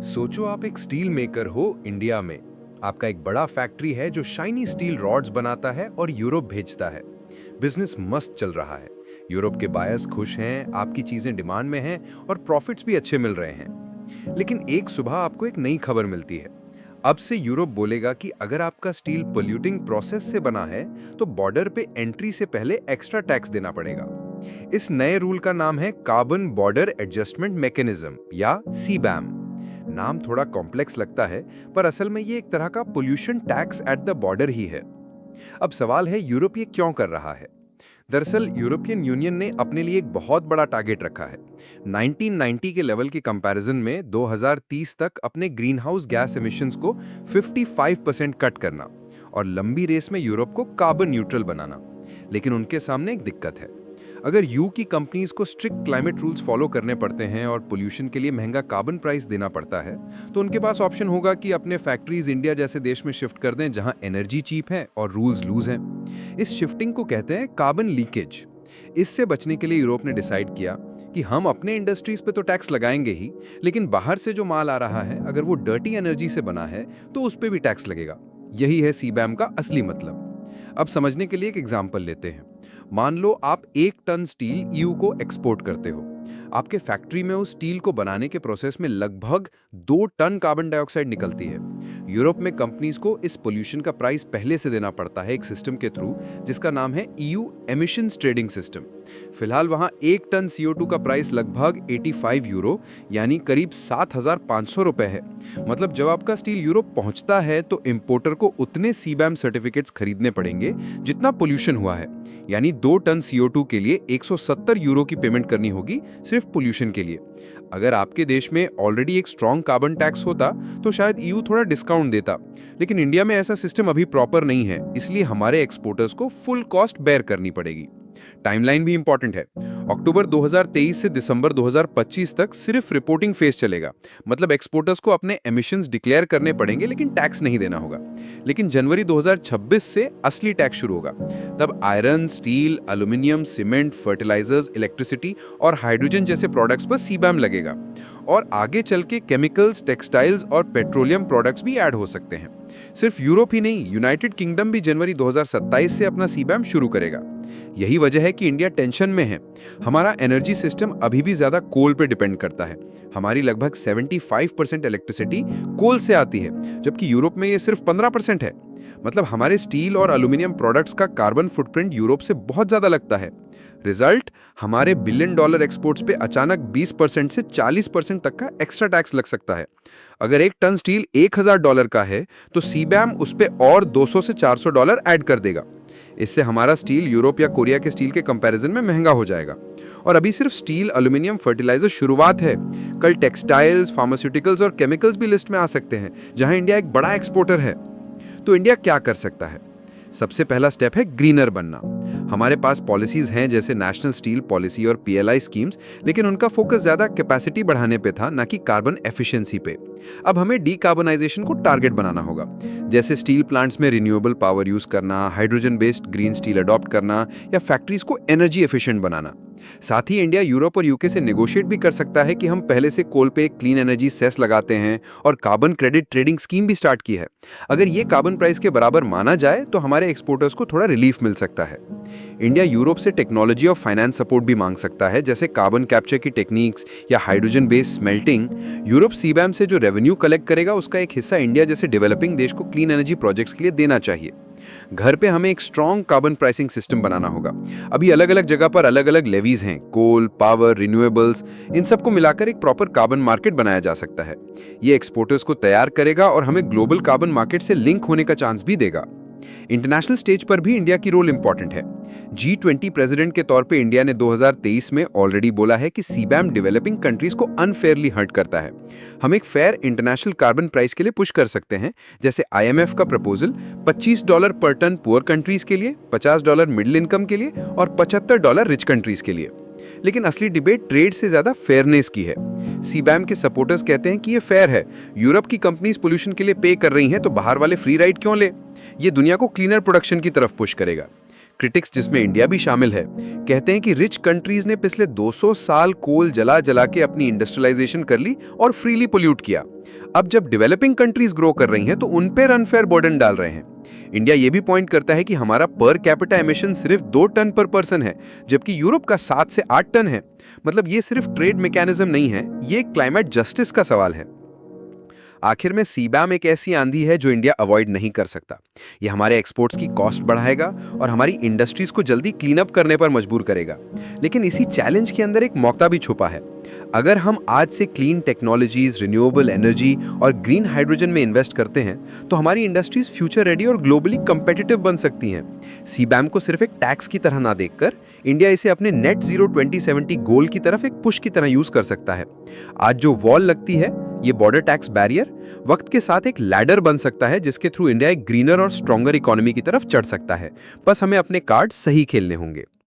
सोचो आप एक स्टील मेकर हो इंडिया में। आपका एक बड़ा फैक्ट्री है जो शाइनी स्टील रॉड्स बनाता है और यूरोप भेजता है। बिजनेस मस्त चल रहा है। यूरोप के बायर्स खुश हैं, आपकी चीजें डिमांड में हैं और प्रॉफिट्स भी अच्छे मिल रहे हैं। लेकिन एक सुबह आपको एक नई खबर मिलती है। अब से यूरोप बोलेगा कि अगर आपका स्टील पोल्यूटिंग प्रोसेस से बना है तो बॉर्डर पे एंट्री से पहले एक्स्ट्रा टैक्स देना पड़ेगा। इस नए रूल का नाम है कार्बन बॉर्डर एडजस्टमेंट मैकेनिज्म या सीबैम। नाम थोड़ा कॉम्प्लेक्स लगता है, पर असल में ये एक तरह का pollution tax at the border ही है। अब सवाल है, यूरोप ये क्यों कर रहा है? दरअसल यूरोपियन यूनियन ने अपने लिए एक बहुत बड़ा टारगेट रखा है। 1990 के लेवल के कंपैरिजन में 2030 तक अपने ग्रीन हाउस गैस एमिशंस को 55% कट करना और लंबी रेस में यूरोप को कार्बन न्यूट्रल बनाना। लेकिन उनके सामने एक दिक्कत है। अगर यू की कंपनीज को स्ट्रिक्ट क्लाइमेट रूल्स फॉलो करने पड़ते हैं और पोल्यूशन के लिए महंगा कार्बन प्राइस देना पड़ता है, तो उनके पास ऑप्शन होगा कि अपने फैक्ट्रीज इंडिया जैसे देश में शिफ्ट कर दें जहां एनर्जी चीप है और रूल्स लूज हैं। इस शिफ्टिंग को कहते हैं कार्बन लीकेज। इससे बचने के लिए यूरोप ने डिसाइड किया कि हम अपने इंडस्ट्रीज पे तो टैक्स लगाएंगे ही, लेकिन बाहर से जो माल आ रहा है अगर वो डर्टी एनर्जी से बना है तो उस पे भी टैक्स लगेगा। यही है सीबैम का असली मतलब। अब समझने के लिए एक एग्जांपल लेते हैं। मान लो आप 1 टन स्टील ईयू को एक्सपोर्ट करते हो। आपके फैक्ट्री में उस स्टील को बनाने के प्रोसेस में लगभग 2 टन कार्बन डाइऑक्साइड निकलती है। यूरोप में कंपनीज को इस पोल्यूशन का प्राइस पहले से देना पड़ता है एक सिस्टम के थ्रू, जिसका नाम है ईयू एमिशंस ट्रेडिंग सिस्टम। फिलहाल वहां 1 टन CO2 का प्राइस लगभग 85 यूरो यानी करीब 7,500 रुपए है। मतलब जब आपका स्टील यूरोप पहुंचता है तो इंपोर्टर को उतने सीबैम सर्टिफिकेट्स खरीदने पड़ेंगे जितना पोल्यूशन हुआ है। यानी 2 टन CO2 के लिए 170 यूरो की पेमेंट करनी होगी सिर्फ पोल्यूशन के लिए। अगर आपके देश में ऑलरेडी एक स्ट्रॉन्ग कार्बन टैक्स होता तो शायद ईयू थोड़ा डिस्काउंट देता, लेकिन इंडिया में ऐसा सिस्टम अभी प्रॉपर नहीं है, इसलिए हमारे एक्सपोर्टर्स को फुल कॉस्ट बेयर करनी पड़ेगी। टाइमलाइन भी इंपॉर्टेंट है। अक्टूबर 2023 से दिसंबर 2025 तक सिर्फ रिपोर्टिंग फेज चलेगा। मतलब एक्सपोर्टर्स को अपने एमिशंस डिक्लेयर करने पड़ेंगे लेकिन टैक्स नहीं देना होगा। लेकिन जनवरी 2026 से असली टैक्स शुरू होगा। तब iron, steel, aluminium, cement, fertilizers, electricity और हाइड्रोजन जैसे प्रोडक्ट्स पर सीबैम लगेगा। और आगे चल के केमिकल्स, टेक्सटाइल्स और पेट्रोलियम प्रोडक्ट्स भी ऐड हो सकते हैं। सिर्फ यूरोप ही नहीं, यूनाइटेड किंगडम भी जनवरी 2027 से अपना सीबैम शुरू करेगा। यही वजह है कि इंडिया टेंशन में है। हमारा एनर्जी सिस्टम अभी भी ज्यादा कोल पे डिपेंड करता है। हमारी लगभग 75% इलेक्ट्रिसिटी कोल से आती है, जबकि यूरोप में ये सिर्फ 15% है। मतलब हमारे स्टील और एल्यूमिनियम प्रोडक्ट्स का कार्बन फुटप्रिंट यूरोप से बहुत ज्यादा लगता है। रिजल्ट, हमारे $1 बिलियन एक्सपोर्ट्स पे अचानक 20% से 40% तक का एक्स्ट्रा टैक्स लग सकता है। अगर 1 टन स्टील $1,000 का है तो सीबैम उस पे और $200 से $400 ऐड कर देगा। इससे हमारा स्टील यूरोप या कोरिया के स्टील के कंपैरिजन में महंगा हो जाएगा। और अभी सिर्फ स्टील, एल्यूमिनियम, फर्टिलाइजर शुरुआत है। कल टेक्सटाइल्स, फार्मास्यूटिकल्स और केमिकल्स भी लिस्ट में आ सकते हैं, जहां इंडिया एक बड़ा एक्सपोर्टर है। तो इंडिया क्या कर सकता है? सबसे पहला स्टेप है ग्रीनर बनना। हमारे पास पॉलिसीज हैं जैसे नेशनल स्टील पॉलिसी और PLI स्कीम्स, लेकिन उनका फोकस ज्यादा कैपेसिटी बढ़ाने पे था, ना कि कार्बन एफिशिएंसी पे। अब हमें डीकार्बनाइजेशन को टारगेट बनाना होगा, जैसे स्टील प्लांट्स में रिन्यूएबल पावर यूज करना, hydrogen based green steel adopt करना या फैक्ट्रीज को एनर्जी एफिशिएंट बनाना। साथ ही इंडिया यूरोप और यूके से नेगोशिएट भी कर सकता है कि हम पहले से कोल पे एक क्लीन एनर्जी सेस लगाते हैं और कार्बन क्रेडिट ट्रेडिंग स्कीम भी स्टार्ट की है। अगर ये कार्बन प्राइस के बराबर माना जाए तो हमारे एक्सपोर्टर्स को थोड़ा रिलीफ मिल सकता है। इंडिया यूरोप से टेक्नोलॉजी और फाइनेंस सपोर्ट भी मांग सकता है, जैसे कार्बन कैप्चर की टेक्निक्स या हाइड्रोजन बेस्ड स्मेल्टिंग। यूरोप सीबैम से जो रेवेन्यू कलेक्ट करेगा उसका एक हिस्सा इंडिया जैसे डेवलपिंग देश को क्लीन एनर्जी प्रोजेक्ट्स के लिए देना चाहिए। घर पे हमें एक स्ट्रॉन्ग कार्बन प्राइसिंग सिस्टम बनाना होगा। अभी अलग अलग जगह पर अलग अलग लेवीज हैं, कोल, पावर, रिन्यूएबल्स, इन सबको मिलाकर एक प्रॉपर कार्बन मार्केट बनाया जा सकता है। ये एक्सपोर्टर्स को तैयार करेगा और हमें ग्लोबल कार्बन मार्केट से लिंक होने का चांस भी देगा। इंटरनेशनल स्टेज पर भी इंडिया की रोल इंपॉर्टेंट है। G20 प्रेसिडेंट के तौर पे इंडिया ने 2023 में ऑलरेडी बोला है कि सीबैम डेवलपिंग कंट्रीज को अनफेयरली हर्ट करता है। हम एक फेयर इंटरनेशनल कार्बन प्राइस के लिए पुश कर सकते हैं, जैसे IMF का प्रपोजल $25 पर टन पुअर कंट्रीज के लिए, $50 मिडिल इनकम के लिए और $75 रिच कंट्रीज के लिए। लेकिन असली डिबेट ट्रेड से ज्यादा फेयरनेस की है। सीबैम के सपोर्टर्स कहते हैं कि ये फेयर है। यूरोप की कंपनीज पोल्यूशन के लिए पे कर रही हैं, तो बाहर वाले फ्री राइड क्यों ले? ये दुनिया को क्लीनर प्रोडक्शन की तरफ पुश करेगा। क्रिटिक्स, जिसमें इंडिया भी शामिल है, कहते हैं कि रिच कंट्रीज ने पिछले 200 साल कोल जला जला के अपनी इंडस्ट्रियलाइजेशन कर ली और फ्रीली पोल्यूट किया। अब जब डेवलपिंग कंट्रीज ग्रो कर रही हैं तो उन पर अनफेयर बर्डन डाल रहे हैं। इंडिया ये भी पॉइंट करता है कि हमारा पर कैपिटा एमिशन सिर्फ 2 टन पर पर्सन है, जबकि यूरोप का 7 से 8 टन है। मतलब ये सिर्फ ट्रेड मैकेनिज्म नहीं है, ये क्लाइमेट जस्टिस का सवाल है। आखिर में सीबैम एक ऐसी आंधी है जो इंडिया अवॉइड नहीं कर सकता। ये हमारे एक्सपोर्ट्स की कॉस्ट बढ़ाएगा और हमारी इंडस्ट्रीज को जल्दी क्लीन अप करने पर मजबूर करेगा। लेकिन इसी चैलेंज के अंदर एक मौका भी छुपा है। अगर हम आज से क्लीन टेक्नोलॉजीज, रिन्यूएबल एनर्जी और ग्रीन हाइड्रोजन में इन्वेस्ट करते हैं तो हमारी इंडस्ट्रीज फ्यूचर रेडी और ग्लोबली कंपेटिटिव बन सकती हैं। सीबैम को सिर्फ एक टैक्स की तरह ना देखकर इंडिया इसे अपने नेट जीरो 2070 गोल की तरफ एक पुश की तरह यूज कर सकता है। आज जो वॉल लगती है, ये बॉर्डर टैक्स बैरियर, वक्त के साथ एक लैडर बन सकता है जिसके थ्रू इंडिया एक ग्रीनर और स्ट्रॉन्गर इकोनॉमी की तरफ चढ़ सकता है। बस हमें अपने कार्ड सही खेलने होंगे।